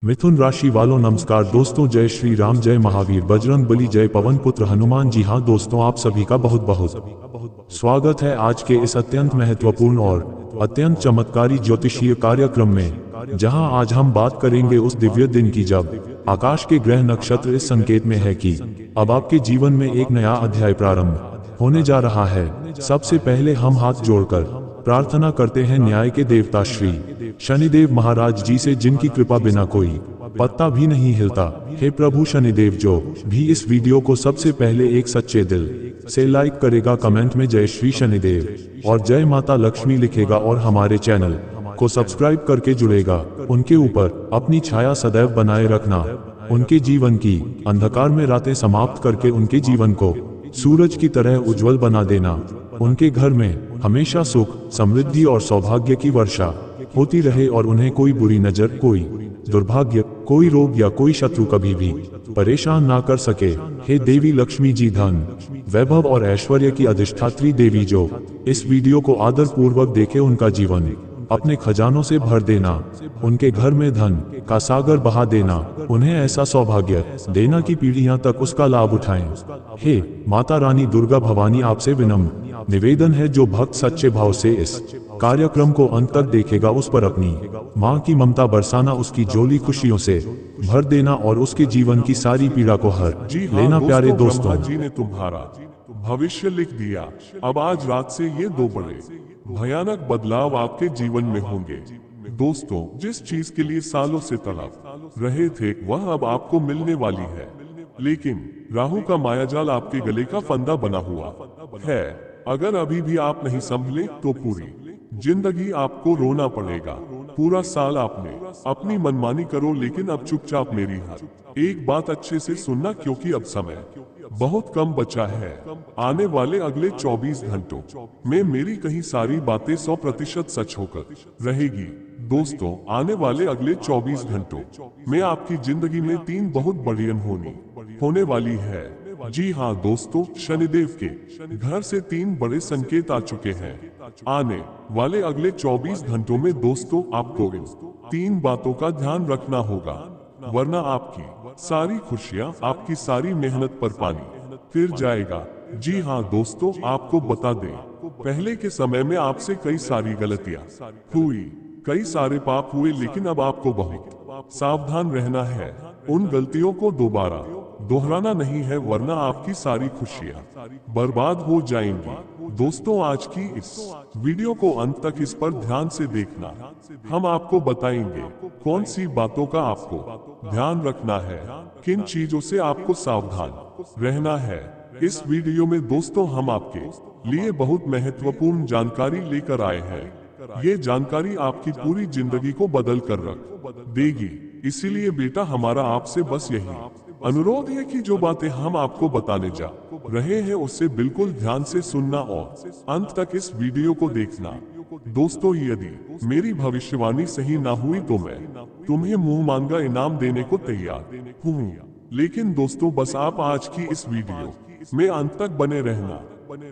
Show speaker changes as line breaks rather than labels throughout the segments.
मिथुन राशि वालों नमस्कार दोस्तों, जय श्री राम, जय महावीर, बजरंग बली, जय पवन पुत्र हनुमान। जी हाँ दोस्तों, आप सभी का बहुत बहुत स्वागत है आज के इस अत्यंत महत्वपूर्ण और अत्यंत चमत्कारी ज्योतिषीय कार्यक्रम में, जहां आज हम बात करेंगे उस दिव्य दिन की जब आकाश के ग्रह नक्षत्र इस संकेत में है कि अब आपके जीवन में एक नया अध्याय प्रारंभ होने जा रहा है। सबसे पहले हम हाथ जोड़कर प्रार्थना करते हैं न्याय के देवता श्री शनिदेव महाराज जी से, जिनकी कृपा बिना कोई पत्ता भी नहीं हिलता। हे प्रभु शनिदेव, जो भी इस वीडियो को सबसे पहले एक सच्चे दिल से लाइक करेगा, कमेंट में जय श्री शनिदेव और जय माता लक्ष्मी लिखेगा और हमारे चैनल को सब्सक्राइब करके जुड़ेगा, उनके ऊपर अपनी छाया सदैव बनाए रखना। उनके जीवन की अंधकार में रातें समाप्त करके उनके जीवन को सूरज की तरह उज्जवल बना देना। उनके घर में हमेशा सुख, समृद्धि और सौभाग्य की वर्षा होती रहे और उन्हें कोई बुरी नजर, कोई दुर्भाग्य, कोई रोग या कोई शत्रु कभी भी परेशान ना कर सके। हे देवी लक्ष्मी जी, धन, वैभव और ऐश्वर्य की अधिष्ठात्री देवी, जो इस वीडियो को आदर पूर्वक देखे, उनका जीवन अपने खजानों से भर देना, उनके घर में धन का सागर बहा देना, उन्हें ऐसा सौभाग्य देना कि पीढ़ियां तक उसका लाभ उठाएं। हे माता रानी दुर्गा भवानी, आपसे विनम्र निवेदन है, जो भक्त सच्चे भाव से इस कार्यक्रम को अंत तक देखेगा, उस पर अपनी मां की ममता बरसाना, उसकी झोली खुशियों से भर देना और उसके जीवन की सारी पीड़ा को हर लेना। प्यारे दोस्तों,
ब्रह्मा जी ने तुम्हारा भविष्य लिख दिया। अब आज रात से ये दो बड़े भयानक बदलाव आपके जीवन में होंगे। दोस्तों, जिस चीज के लिए सालों से तड़प रहे थे, वह अब आपको मिलने वाली है, लेकिन राहु का मायाजाल आपके गले का फंदा बना हुआ है। अगर अभी भी आप नहीं संभले तो पूरी जिंदगी आपको रोना पड़ेगा। पूरा साल आपने अपनी मनमानी करो, लेकिन अब चुपचाप मेरी हर एक बात अच्छे से सुनना, क्योंकि अब समय बहुत कम बचा है। आने वाले अगले 24 घंटों में मेरी कही सारी बातें 100% सच होकर रहेगी। दोस्तों, आने वाले अगले 24 घंटों में आपकी जिंदगी में 3 बहुत बढ़िया होने वाली है। जी हाँ दोस्तों, शनिदेव के घर से 3 बड़े संकेत आ चुके हैं। आने वाले अगले 24 घंटों में दोस्तों, आपको इन 3 बातों का ध्यान रखना होगा, वरना आपकी सारी खुशियाँ, आपकी सारी मेहनत पर पानी फिर जाएगा। जी हाँ दोस्तों, आपको बता दें, पहले के समय में आपसे कई सारी गलतियाँ हुई, कई सारे पाप हुए, लेकिन अब आपको बहुत सावधान रहना है। उन गलतियों को दोबारा दोहराना नहीं है, वरना आपकी सारी खुशियाँ बर्बाद हो जाएंगी। दोस्तों, आज की इस वीडियो को अंत तक इस पर ध्यान से देखना। हम आपको बताएंगे कौन सी बातों का आपको ध्यान रखना है, किन चीजों से आपको सावधान रहना है। इस वीडियो में दोस्तों, हम आपके लिए बहुत महत्वपूर्ण जानकारी लेकर आए हैं। ये जानकारी आपकी पूरी जिंदगी को बदल कर रख देगी। इसीलिए बेटा, हमारा आपसे बस यही अनुरोध है कि जो बातें हम आपको बताने जा रहे हैं, उससे बिल्कुल ध्यान से सुनना और अंत तक इस वीडियो को देखना। दोस्तों, यदि मेरी भविष्यवाणी सही ना हुई तो मैं तुम्हें मुंह मांगा इनाम देने को तैयार हूँ। लेकिन दोस्तों, बस आप आज की इस वीडियो में अंत तक बने रहना।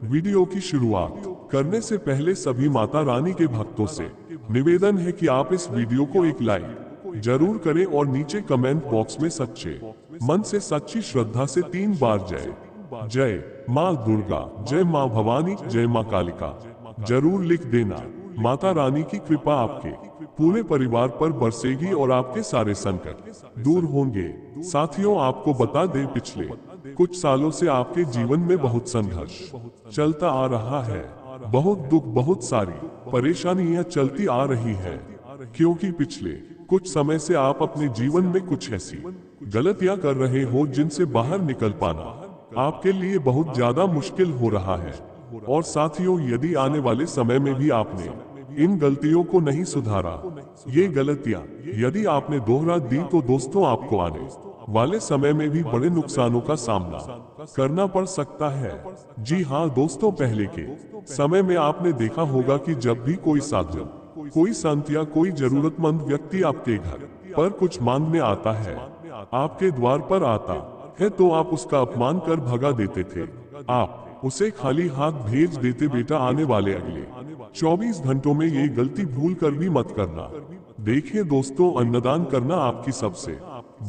वीडियो की शुरुआत करने से पहले सभी माता रानी के भक्तों से निवेदन है कि आप इस वीडियो को एक लाइक जरूर करें और नीचे कमेंट बॉक्स में सच्चे मन से, सच्ची श्रद्धा से 3 बार जय जय माँ दुर्गा, जय माँ भवानी, जय माँ कालिका जरूर लिख देना। माता रानी की कृपा आपके पूरे परिवार पर बरसेगी और आपके सारे संकट दूर होंगे। साथियों, आपको बता दें, पिछले कुछ सालों से आपके जीवन में बहुत संघर्ष चलता आ रहा है, बहुत दुख, बहुत सारी परेशानियां चलती आ रही है, क्योंकि पिछले कुछ समय से आप अपने जीवन में कुछ ऐसी गलतियां कर रहे हो जिनसे बाहर निकल पाना आपके लिए बहुत ज्यादा मुश्किल हो रहा है। और साथियों, यदि आने वाले समय में भी आपने इन गलतियों को नहीं सुधारा, ये गलतियां यदि आपने दोहरा दी, तो दोस्तों, आपको आने वाले समय में भी बड़े नुकसानों का सामना करना पड़ सकता है। जी हाँ दोस्तों, पहले के समय में आपने देखा होगा कि जब भी कोई साधु, कोई संत या कोई जरूरतमंद व्यक्ति आपके घर पर कुछ मांगने आता है, आपके द्वार पर आता है, तो आप उसका अपमान कर भगा देते थे। आप उसे खाली हाथ भेज देते। बेटा, आने वाले अगले 24 घंटों में ये गलती भूल कर भी मत करना। देखिए दोस्तों, अन्नदान करना आपकी सबसे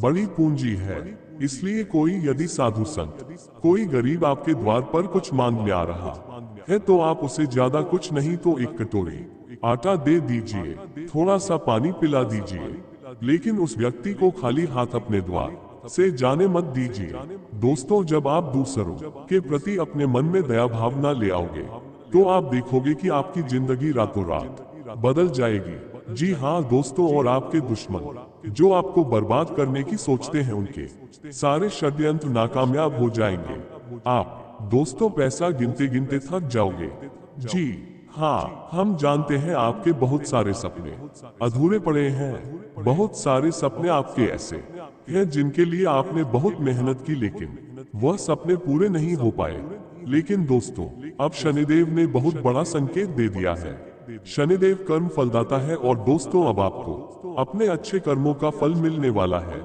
बड़ी पूंजी है। इसलिए कोई यदि साधु संत, कोई गरीब आपके द्वार पर कुछ मांगने आ रहा है तो आप उसे ज्यादा कुछ नहीं तो एक कटोरी आटा दे दीजिए, थोड़ा सा पानी पिला दीजिए, लेकिन उस व्यक्ति को खाली हाथ अपने द्वार से जाने मत दीजिए। दोस्तों, जब आप दूसरों के प्रति अपने मन में दया भावना ले आओगे तो आप देखोगे कि आपकी जिंदगी रातों रात बदल जाएगी। जी हाँ दोस्तों, और आपके दुश्मन जो आपको बर्बाद करने की सोचते हैं उनके सारे षड्यंत्र नाकामयाब हो जाएंगे। आप दोस्तों पैसा गिनते गिनते थक जाओगे। जी हाँ, हम जानते हैं आपके बहुत सारे सपने अधूरे पड़े हैं। बहुत सारे सपने आपके ऐसे हैं जिनके लिए आपने बहुत मेहनत की, लेकिन वह सपने पूरे नहीं हो पाए। लेकिन दोस्तों, अब शनिदेव ने बहुत बड़ा संकेत दे दिया है। शनिदेव कर्म फलदाता है और दोस्तों अब आपको अपने अच्छे कर्मों का फल मिलने वाला है।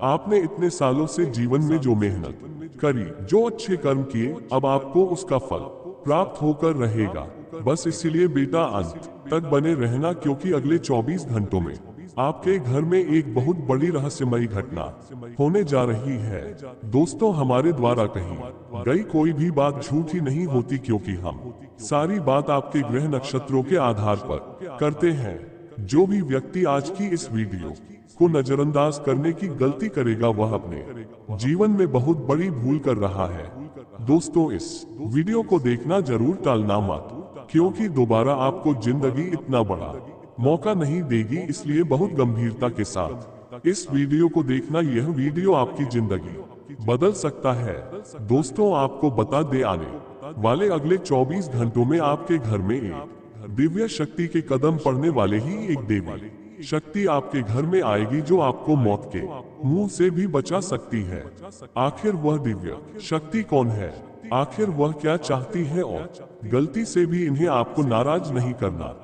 आपने इतने सालों से जीवन में जो मेहनत करी, जो अच्छे कर्म किए, अब आपको उसका फल प्राप्त होकर रहेगा। बस इसीलिए बेटा अंत तक बने रहना, क्योंकि अगले 24 घंटों में आपके घर में एक बहुत बड़ी रहस्यमयी घटना होने जा रही है। दोस्तों, हमारे द्वारा कही गई कोई भी बात झूठी नहीं होती, क्योंकि हम सारी बात आपके ग्रह नक्षत्रों के आधार पर करते हैं। जो भी व्यक्ति आज की इस वीडियो को नजरअंदाज करने की गलती करेगा वह अपने जीवन में बहुत बड़ी भूल कर रहा है। दोस्तों, इस वीडियो को देखना जरूर टालना मत, क्योंकि दोबारा आपको जिंदगी इतना बड़ा मौका नहीं देगी। इसलिए बहुत गंभीरता के साथ इस वीडियो को देखना। यह वीडियो आपकी जिंदगी बदल सकता है। दोस्तों, आपको बता दे, आने वाले अगले 24 घंटों में आपके घर में एक दिव्य शक्ति के कदम पड़ने वाले ही एक देवी शक्ति आपके घर में आएगी, जो आपको मौत के मुंह से भी बचा सकती है। आखिर वह दिव्य शक्ति कौन है? आखिर वह क्या चाहती है? और गलती से भी इन्हें आपको नाराज नहीं करना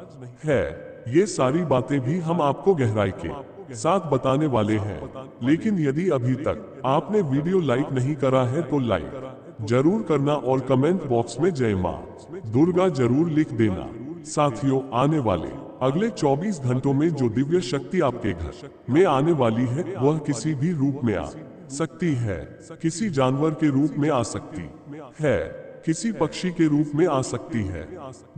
है। ये सारी बातें भी हम आपको गहराई के साथ बताने वाले हैं। लेकिन यदि अभी तक आपने वीडियो लाइक नहीं करा है तो लाइक जरूर करना और कमेंट बॉक्स में जय मां दुर्गा जरूर लिख देना। साथियों, आने वाले अगले 24 घंटों में जो दिव्य शक्ति आपके घर में आने वाली है वह किसी भी रूप में आ सकती है, किसी जानवर के रूप में आ सकती है, किसी पक्षी के रूप में आ सकती है।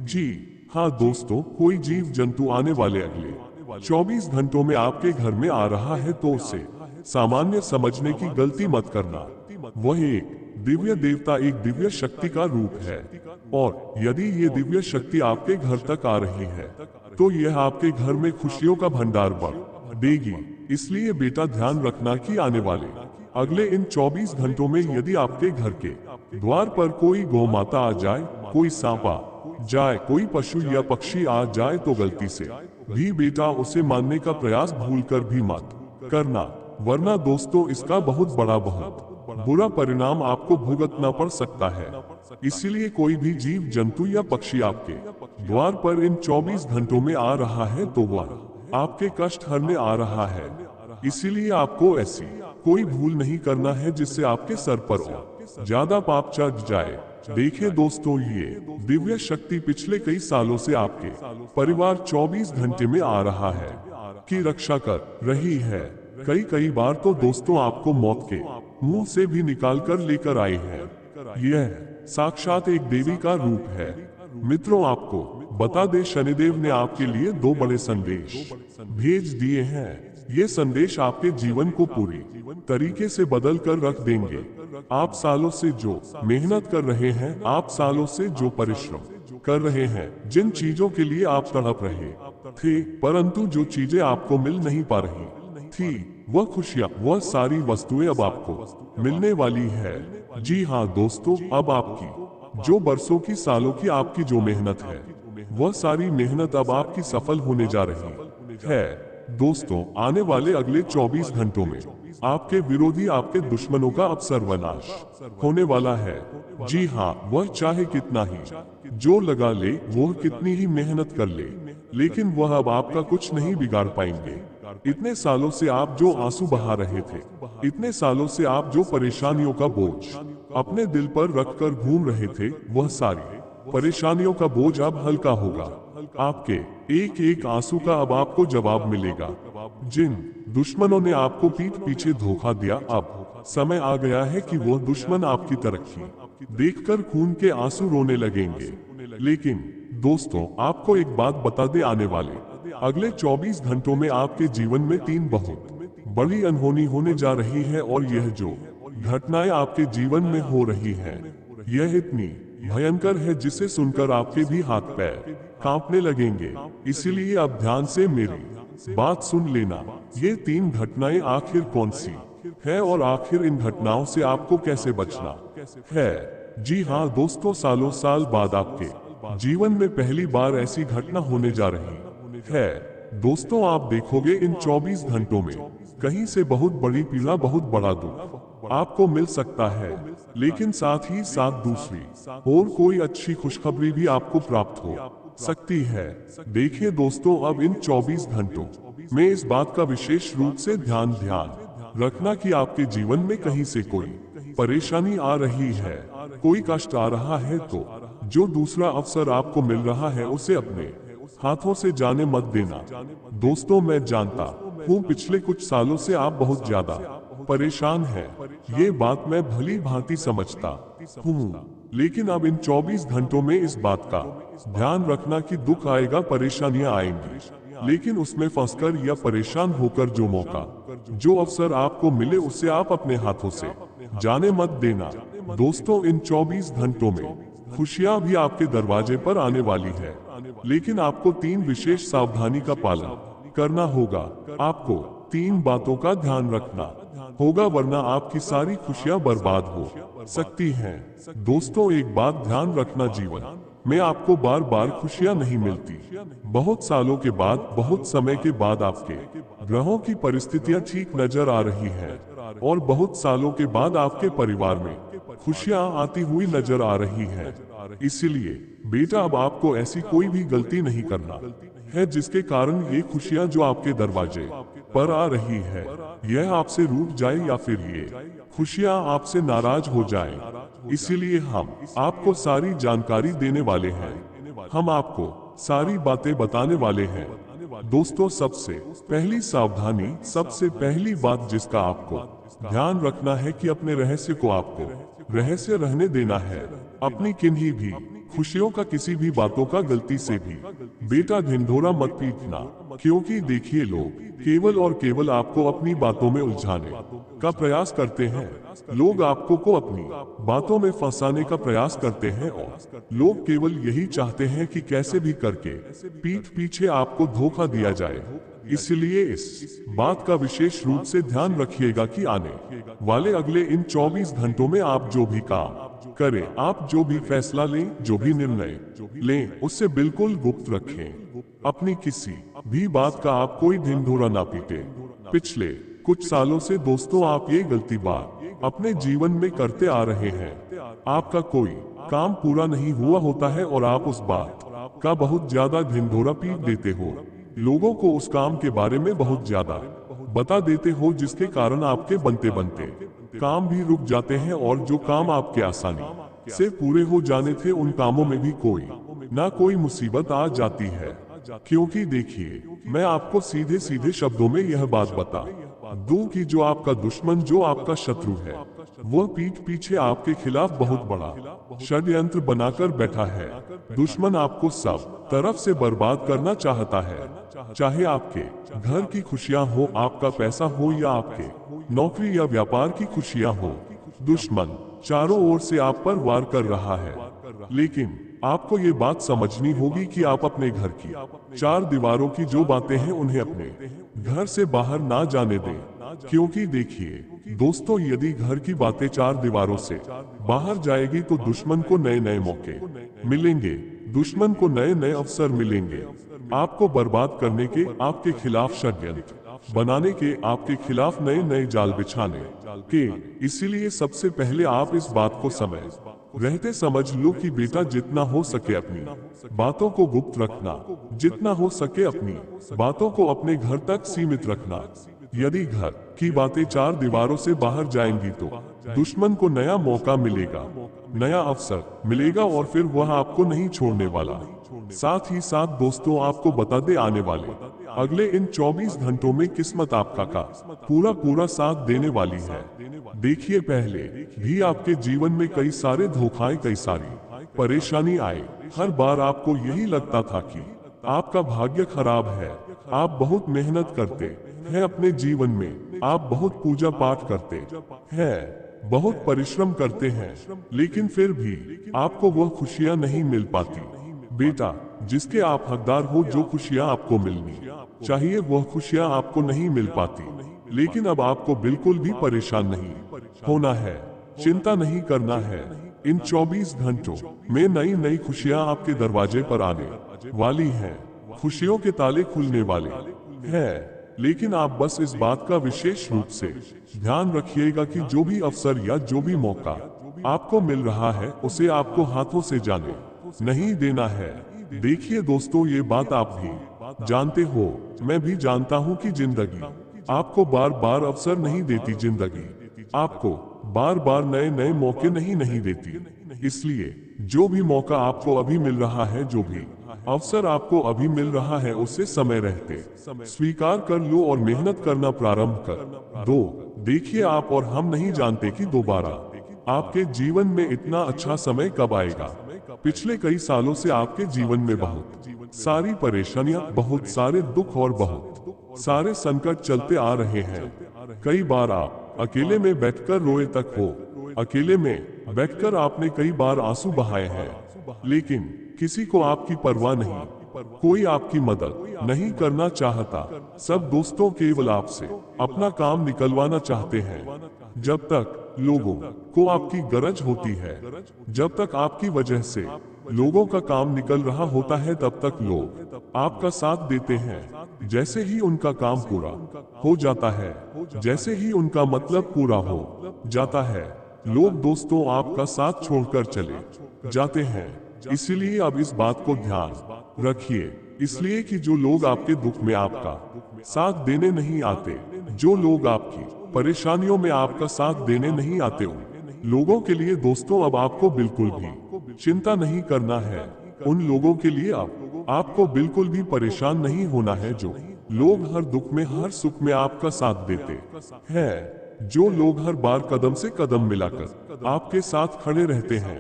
जी हाँ दोस्तों, कोई जीव जंतु आने वाले अगले 24 घंटों में आपके घर में आ रहा है तो उसे सामान्य समझने की गलती मत करना। वह एक दिव्य देवता, एक दिव्य शक्ति का रूप है, और यदि ये दिव्य शक्ति आपके घर तक आ रही है तो यह आपके घर में खुशियों का भंडार भर देगी। इसलिए बेटा ध्यान रखना कि आने वाले अगले इन 24 घंटों में यदि आपके घर के द्वार पर कोई गौ माता आ जाए, कोई सांप आ जाए, कोई पशु या पक्षी आ जाए तो गलती से भी बेटा उसे मारने का प्रयास भूलकर भी मत करना, वरना दोस्तों इसका बहुत बुरा परिणाम आपको भुगतना पड़ सकता है। इसीलिए कोई भी जीव जंतु या पक्षी आपके द्वार पर इन 24 घंटों में आ रहा है तो वह आपके कष्ट हरने आ रहा है। इसीलिए आपको ऐसी कोई भूल नहीं करना है जिससे आपके सर पर और ज्यादा पाप चढ़ जाए। देखिए दोस्तों, ये दिव्य शक्ति पिछले कई सालों से आपके परिवार 24 घंटे में आ रहा है की रक्षा कर रही है। कई बार तो दोस्तों आपको मौत के मुंह से भी निकाल कर लेकर आई है। यह साक्षात एक देवी का रूप है। मित्रों, आपको बता दे, शनिदेव ने आपके लिए 2 बड़े संदेश भेज दिए हैं। ये संदेश आपके जीवन को पूरी तरीके से बदल कर रख देंगे। आप सालों से जो मेहनत कर रहे हैं, आप सालों से जो परिश्रम कर रहे हैं, जिन चीजों के लिए आप तड़प रहे थे परंतु जो चीजें आपको मिल नहीं पा रही थी, वह खुशियां, वह सारी वस्तुएं अब आपको मिलने वाली है। जी हाँ दोस्तों, अब आपकी जो बरसों की, सालों की आपकी जो मेहनत है, वह सारी मेहनत अब आपकी सफल होने जा रही है। दोस्तों, आने वाले अगले 24 घंटों में आपके विरोधी, आपके दुश्मनों का अब सर्वनाश होने वाला है। जी हाँ, वह चाहे कितना ही जो लगा ले, वह कितनी ही मेहनत कर ले, लेकिन वह अब आपका कुछ नहीं बिगाड़ पाएंगे। इतने सालों से आप जो आंसू बहा रहे थे, इतने सालों से आप जो परेशानियों का बोझ अपने दिल पर रखकर घूम रहे थे, वह सारी परेशानियों का बोझ अब हल्का होगा। आपके एक एक आंसू का अब आपको जवाब मिलेगा। जिन दुश्मनों ने आपको पीठ पीछे धोखा दिया, अब समय आ गया है कि वो दुश्मन आपकी तरक्की देखकर खून के आंसू रोने लगेंगे। लेकिन दोस्तों, आपको एक बात बता दे, आने वाले अगले 24 घंटों में आपके जीवन में 3 बहुत बड़ी अनहोनी होने जा रही है, और यह जो घटनाएं आपके जीवन में हो रही हैं, यह इतनी भयंकर है जिसे सुनकर आपके भी हाथ पैर कांपने लगेंगे। इसीलिए अब ध्यान से मेरी बात सुन लेना। ये 3 घटनाएं आखिर कौन सी है और आखिर इन घटनाओं से आपको कैसे बचना है। जी हाँ दोस्तों, सालों साल बाद आपके जीवन में पहली बार ऐसी घटना होने जा रही है। दोस्तों, आप देखोगे इन 24 घंटों में कहीं से बहुत बड़ी पीड़ा, बहुत बड़ा दुख आपको मिल सकता है, लेकिन साथ ही साथ दूसरी और कोई अच्छी खुशखबरी भी आपको प्राप्त हो सकती है। देखिए दोस्तों, अब इन 24 घंटों में इस बात का विशेष रूप से ध्यान रखना कि आपके जीवन में कहीं से कोई परेशानी आ रही है, कोई कष्ट आ रहा है, तो जो दूसरा अवसर आपको मिल रहा है उसे अपने हाथों से जाने मत देना। दोस्तों, मैं जानता हूँ पिछले कुछ सालों से आप बहुत ज्यादा परेशान हैं, ये बात मैं भली भांति समझता हूँ, लेकिन अब इन 24 घंटों में इस बात का ध्यान रखना कि दुख आएगा, परेशानियां आएंगी, लेकिन उसमें फंसकर या परेशान होकर जो मौका, जो अवसर आपको मिले उसे आप अपने हाथों से जाने मत देना। दोस्तों, इन 24 घंटों में खुशियां भी आपके दरवाजे पर आने वाली है, लेकिन आपको 3 विशेष सावधानी का पालन करना होगा। आपको 3 बातों का ध्यान रखना होगा, वरना आपकी सारी खुशियां बर्बाद हो सकती हैं। दोस्तों, एक बात ध्यान रखना, जीवन में आपको बार बार खुशियां नहीं मिलती। बहुत सालों के बाद, बहुत समय के बाद आपके ग्रहों की परिस्थितियां ठीक नजर आ रही हैं, और बहुत सालों के बाद आपके परिवार में खुशियां आती हुई नजर आ रही हैं। इसीलिए बेटा, अब आपको ऐसी कोई भी गलती नहीं करना है जिसके कारण ये खुशियां जो आपके दरवाजे पर आ रही है, यह आपसे रूठ जाए या फिर ये खुशियां आपसे नाराज हो जाएं। इसीलिए हम आपको सारी जानकारी देने वाले हैं, हम आपको सारी बातें बताने वाले हैं। दोस्तों, सबसे पहली सावधानी, सबसे पहली बात जिसका आपको ध्यान रखना है कि अपने रहस्य को आपको रहस्य रहने देना है। अपनी किन्हीं भी खुशियों का, किसी भी बातों का गलती से भी बेटा ढिंढोरा मत पीटना, क्योंकि देखिए, लोग केवल और केवल आपको अपनी बातों में उलझाने का प्रयास करते हैं। लोग आपको अपनी बातों में फंसाने का प्रयास करते हैं, और लोग केवल यही चाहते हैं कि कैसे भी करके पीठ पीछे आपको धोखा दिया जाए। इसलिए इस बात का विशेष रूप से ध्यान रखिएगा कि आने वाले अगले इन 24 घंटों में आप जो भी काम करें, आप जो भी फैसला लें, जो भी निर्णय लें, उससे बिल्कुल गुप्त रखें। अपनी किसी भी बात का आप कोई ढिंढोरा ना पीटे। पिछले कुछ सालों से दोस्तों, आप ये गलती बात अपने जीवन में करते आ रहे हैं। आपका कोई काम पूरा नहीं हुआ होता है और आप उस बात का बहुत ज्यादा ढिंढोरा पीट देते हो, लोगों को उस काम के बारे में बहुत ज्यादा बता देते हो, जिसके कारण आपके बनते बनते काम भी रुक जाते हैं, और जो काम आपके आसानी से पूरे हो जाने थे, उन कामों में भी कोई ना कोई मुसीबत आ जाती है। क्योंकि देखिए, मैं आपको सीधे सीधे शब्दों में यह बात बता दूं कि जो आपका दुश्मन, जो आपका शत्रु है, वह पीठ पीछे आपके खिलाफ बहुत बड़ा षड्यंत्र बनाकर बैठा है। दुश्मन आपको सब तरफ से बर्बाद करना चाहता है, चाहे आपके घर की खुशियां हो, आपका पैसा हो, या आपके नौकरी या व्यापार की खुशियां हो। दुश्मन चारों ओर से आप पर वार कर रहा है, लेकिन आपको ये बात समझनी होगी कि आप अपने घर की 4 दीवारों की जो बातें हैं, उन्हें अपने घर से बाहर ना जाने दें। क्योंकि देखिए दोस्तों, यदि घर की बातें 4 दीवारों से बाहर जाएगी तो दुश्मन को नए नए मौके मिलेंगे, दुश्मन को नए नए अवसर मिलेंगे, आपको बर्बाद करने के, आपके खिलाफ षड्यंत्र बनाने के, आपके खिलाफ नए नए जाल बिछाने के। इसीलिए सबसे पहले आप इस बात को समय रहते समझ लो कि बेटा, जितना हो सके अपनी बातों को गुप्त रखना, जितना हो सके अपनी बातों को अपने घर तक सीमित रखना। यदि घर की बातें 4 दीवारों से बाहर जाएंगी तो दुश्मन को नया मौका मिलेगा, नया अवसर मिलेगा, और फिर वह आपको नहीं छोड़ने वाला। साथ ही साथ दोस्तों आपको बता दे आने वाले अगले इन 24 घंटों में किस्मत आपका का पूरा साथ देने वाली है। देखिए पहले भी आपके जीवन में कई सारे धोखाएं, कई सारी परेशानी आए। हर बार आपको यही लगता था कि आपका भाग्य खराब है। आप बहुत मेहनत करते हैं अपने जीवन में, आप बहुत पूजा पाठ करते हैं, बहुत परिश्रम करते हैं, लेकिन फिर भी आपको वह खुशियां नहीं मिल पाती। बेटा, जिसके आप हकदार हो, जो खुशियां आपको मिलनी चाहिए वह खुशियां आपको नहीं मिल पाती। लेकिन अब आपको बिल्कुल भी परेशान नहीं होना है, चिंता नहीं करना है। इन 24 घंटों में नई नई खुशियां आपके दरवाजे पर आने वाली हैं। खुशियों के ताले खुलने वाले हैं। लेकिन आप बस इस बात का विशेष रूप से ध्यान रखिएगा कि जो भी अवसर या जो भी मौका आपको मिल रहा है उसे आपको हाथों से जाने नहीं देना है। देखिए दोस्तों, ये बात आप भी जानते हो, मैं भी जानता हूँ कि जिंदगी आपको बार बार अवसर नहीं देती। जिंदगी आपको बार बार नए नए मौके नहीं देती। इसलिए जो भी मौका आपको अभी मिल रहा है, जो भी अवसर आपको अभी मिल रहा है, उसे समय रहते स्वीकार कर लो और मेहनत करना प्रारंभ कर दो। देखिए, आप और हम नहीं जानते कि दोबारा आपके जीवन में इतना अच्छा समय कब आएगा। पिछले कई सालों से आपके जीवन में बहुत सारी परेशानियां, बहुत सारे दुख और बहुत सारे संकट चलते आ रहे हैं। कई बार आप अकेले में बैठकर रोए तक हो। अकेले में बैठकर आपने कई बार आंसू बहाए हैं, लेकिन किसी को आपकी परवाह नहीं, कोई आपकी मदद नहीं करना चाहता। सब दोस्तों केवल आपसे अपना काम निकलवाना चाहते हैं। जब तक लोगों को आपकी गरज होती है, जब तक आपकी वजह से लोगों का काम निकल रहा होता है, तब तक लोग आपका साथ देते हैं। जैसे ही उनका काम पूरा हो जाता है, जैसे ही उनका मतलब पूरा हो जाता है, लोग दोस्तों आपका साथ छोड़कर चले जाते हैं। इसलिए अब इस बात को ध्यान रखिए, इसलिए कि जो लोग आपके दुख में आपका साथ देने नहीं आते, जो लोग आपकी परेशानियों में आपका साथ देने नहीं आते, उन लोगों के लिए दोस्तों अब आपको बिल्कुल भी चिंता नहीं करना है। उन लोगों के लिए अब आपको बिल्कुल भी परेशान नहीं होना है। जो लोग हर दुख में, हर सुख में आपका साथ देते हैं, जो लोग हर बार कदम से कदम मिलाकर आपके साथ खड़े रहते हैं,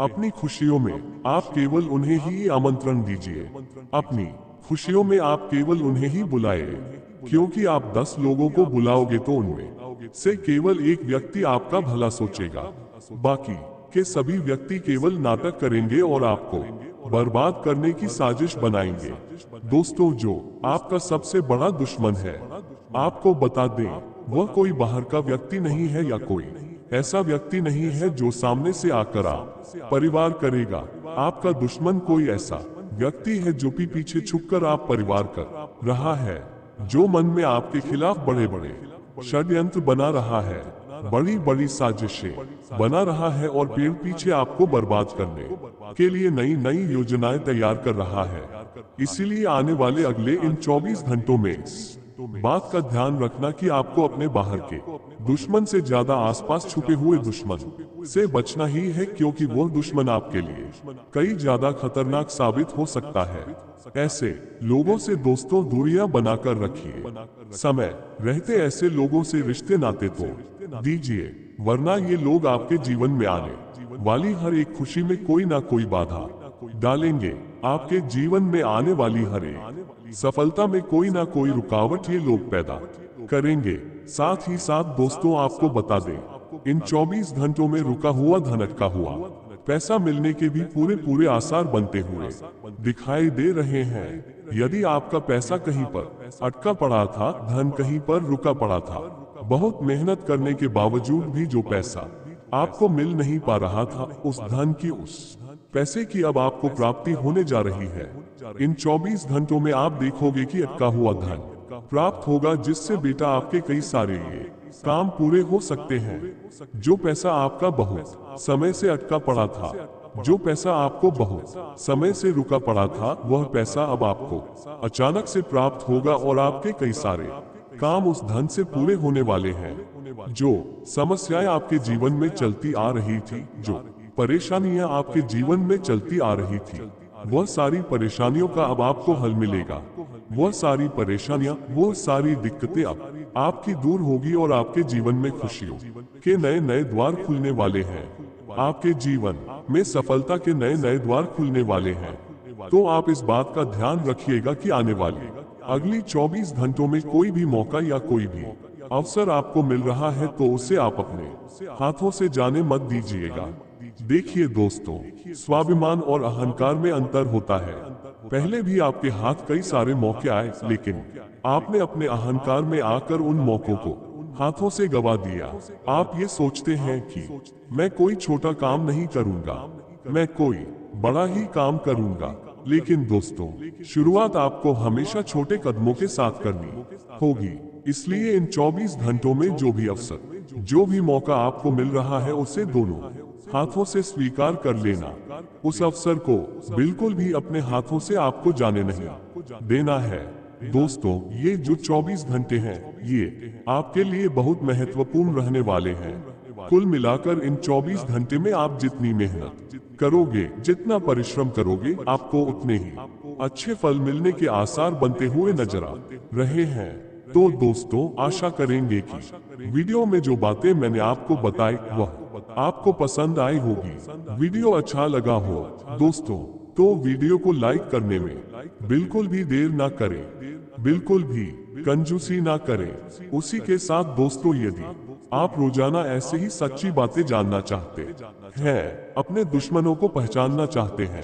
अपनी खुशियों में आप केवल उन्हें ही आमंत्रण दीजिए। अपनी खुशियों में आप केवल उन्हें ही बुलाए, क्योंकि आप 10 लोगों को बुलाओगे तो उनमें से केवल एक व्यक्ति आपका भला सोचेगा। बाकी के सभी व्यक्ति केवल नाटक करेंगे और आपको बर्बाद करने की साजिश बनाएंगे। दोस्तों, जो आपका सबसे बड़ा दुश्मन है, आपको बता दें, वह कोई बाहर का व्यक्ति नहीं है या कोई ऐसा व्यक्ति नहीं है जो सामने से आकर आप परिवार करेगा। आपका दुश्मन कोई ऐसा व्यक्ति है जो पीछे छुपकर आप परिवार कर रहा है, जो मन में आपके खिलाफ बड़े बड़े षड्यंत्र बना रहा है, बड़ी बड़ी साजिशें बना रहा है और पीछे आपको बर्बाद करने के लिए नई नई योजनाएं तैयार कर रहा है। इसीलिए आने वाले अगले इन 24 घंटों में इस बात का ध्यान रखना कि आपको अपने बाहर के दुश्मन से ज्यादा आसपास छुपे हुए दुश्मन से बचना ही है, क्योंकि वह दुश्मन आपके लिए कई ज्यादा खतरनाक साबित हो सकता है। ऐसे लोगों से दोस्तों दूरियां बनाकर रखिए। समय रहते ऐसे लोगों से रिश्ते नाते तो दीजिए, वरना ये लोग आपके जीवन में आने वाली हर एक खुशी में कोई ना कोई बाधा डालेंगे। आपके जीवन में आने वाली हर एक सफलता में कोई ना कोई रुकावट ये लोग पैदा करेंगे। साथ ही साथ दोस्तों, आपको बता दें, इन 24 घंटों में रुका हुआ धन, अटका हुआ पैसा मिलने के भी पूरे आसार बनते हुए दिखाई दे रहे हैं। यदि आपका पैसा कहीं पर अटका पड़ा था, धन कहीं पर रुका पड़ा था, बहुत मेहनत करने के बावजूद भी जो पैसा आपको मिल नहीं पा रहा था, उस धन की, उस पैसे की अब आपको प्राप्ति होने जा रही है। इन 24 घंटों में आप देखोगे कि अटका हुआ धन प्राप्त होगा, जिससे बेटा आपके कई सारे ये काम पूरे हो सकते हैं। जो पैसा आपका बहुत समय से अटका पड़ा था, जो पैसा आपको बहुत समय से रुका पड़ा था, वह पैसा अब आपको अचानक से प्राप्त होगा और आपके कई सारे काम उस धन से पूरे होने वाले हैं। जो समस्याएं आपके जीवन में चलती आ रही थी, जो परेशानियां आपके जीवन में चलती आ रही थी, वह सारी परेशानियों का अब आपको हल मिलेगा। वह सारी परेशानियां, वो सारी दिक्कतें अब आपकी दूर होगी और आपके जीवन में खुशियों के नए नए द्वार खुलने वाले हैं। आपके जीवन में सफलता के नए नए द्वार खुलने वाले हैं। तो आप इस बात का ध्यान रखिएगा कि आने वाली अगली 24 घंटों में कोई भी मौका या कोई भी अवसर आपको मिल रहा है तो उसे आप अपने हाथों से जाने मत दीजिएगा। देखिए दोस्तों, स्वाभिमान और अहंकार में अंतर होता है। पहले भी आपके हाथ कई सारे मौके आए, लेकिन आपने अपने अहंकार में आकर उन मौकों को हाथों से गवा दिया। आप ये सोचते हैं कि मैं कोई छोटा काम नहीं करूंगा, मैं कोई बड़ा ही काम करूंगा। लेकिन दोस्तों, शुरुआत आपको हमेशा छोटे कदमों के साथ करनी होगी। इसलिए इन 24 घंटों में जो भी अवसर, जो भी मौका आपको मिल रहा है, उसे दोनों हाथों से स्वीकार कर लेना। उस अवसर को बिल्कुल भी अपने हाथों से आपको जाने नहीं देना है। दोस्तों, ये जो 24 घंटे हैं, ये आपके लिए बहुत महत्वपूर्ण रहने वाले हैं। कुल मिलाकर इन 24 घंटे में आप जितनी मेहनत करोगे, जितना परिश्रम करोगे, आपको उतने ही अच्छे फल मिलने के आसार बनते हुए नजर आ रहे हैं। तो दोस्तों, आशा करेंगे कि वीडियो में जो बातें मैंने आपको बताई वह आपको पसंद आई होगी। वीडियो अच्छा लगा हो दोस्तों, तो वीडियो को लाइक करने में बिल्कुल भी देर ना करें, बिल्कुल भी कंजूसी ना करें। उसी के साथ दोस्तों, यदि आप रोजाना ऐसे ही सच्ची बातें जानना चाहते हैं, अपने दुश्मनों को पहचानना चाहते हैं,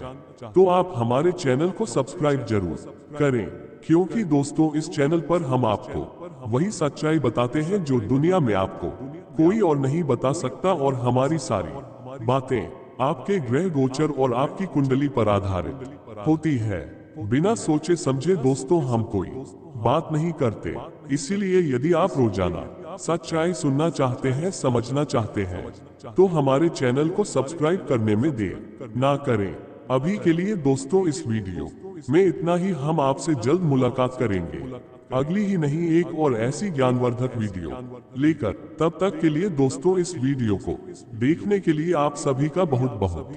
तो आप हमारे चैनल को सब्सक्राइब जरूर करें। क्योंकि दोस्तों, इस चैनल पर हम आपको वही सच्चाई बताते हैं जो दुनिया में आपको कोई और नहीं बता सकता, और हमारी सारी बातें आपके ग्रह गोचर और आपकी कुंडली पर आधारित होती है। बिना सोचे समझे दोस्तों हम कोई बात नहीं करते। इसीलिए यदि आप रोजाना सच्चाई सुनना चाहते हैं, समझना चाहते हैं, तो हमारे चैनल को सब्सक्राइब करने में देर ना करें। अभी के लिए दोस्तों इस वीडियो में इतना ही। हम आपसे जल्द मुलाकात करेंगे अगली ही नहीं एक और ऐसी ज्ञानवर्धक वीडियो लेकर। तब तक के लिए दोस्तों, इस वीडियो को देखने के लिए आप सभी का बहुत बहुत